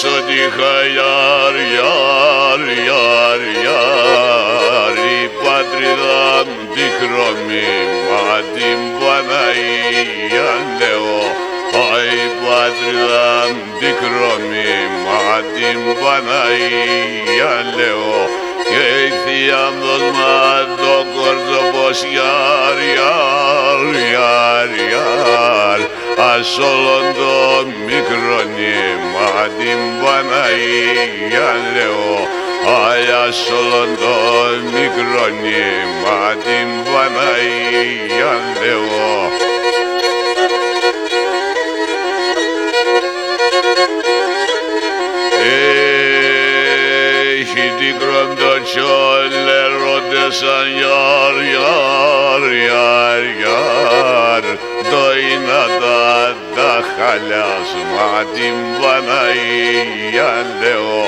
εξωτικά γιάρ, γιάρ, γιάρ, γιάρ, η πατρίδα μου τη χρώμη, μα την Παναγία λέω. Η πατρίδα μου τη χρώμη, μα την Παναγία λέω. Και η θεία μου το κορδό πως γιάρ, γιάρ, γιάρ, γιάρ, ας όλον το μικρόνι, μα την Παναγία λέω. Ας όλον το μικρόνι, μα την Παναγία λέω. Έχει την κροντοτσόλε ρώτησαν γιάρ, γιάρ, γιάρ, γιάρ, το είναι τα χαλιάς, μα την Παναγία λέω.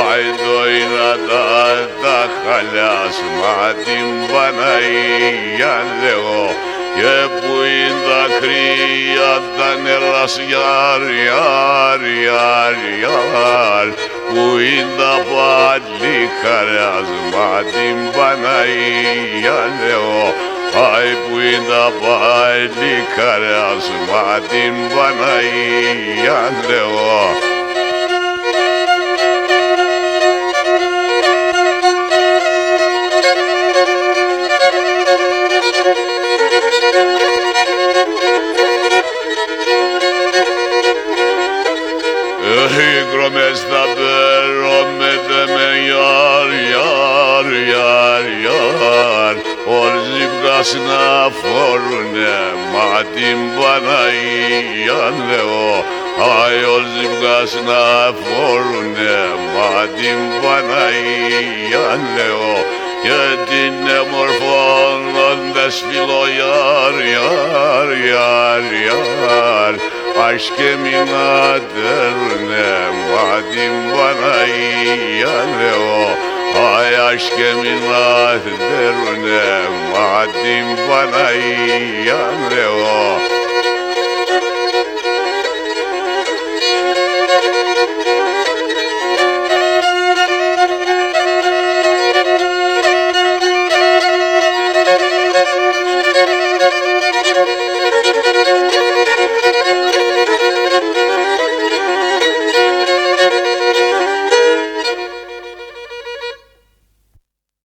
Άι το είναι τα χαλιάς, μα την Παναγία λέω. Και που είναι τα κρύα τα νεράς γιάρ, γιάρ, γιάρ, γιάρ, που είναι τα παλικαριάς, μα την Παναγία λέω. Άι που είναι τα παλικαριάς, μα την Παναγία λέω. Krometka με γιάρ, γιάρ, γιάρ, γιάρ, όλοι βγάς να φορούνε, μα την Παναγία λέω. Άι όλοι βγάς να φορούνε, μα την Παναγία λέω. Και την εμορφώνοντας φιλό γιάρ, γιάρ, γιάρ, γιάρ, ας και μην ατερούνε, μα την Παναγία λέω. Άι ας και μην ατερούνε, μα την Παναγία λέω.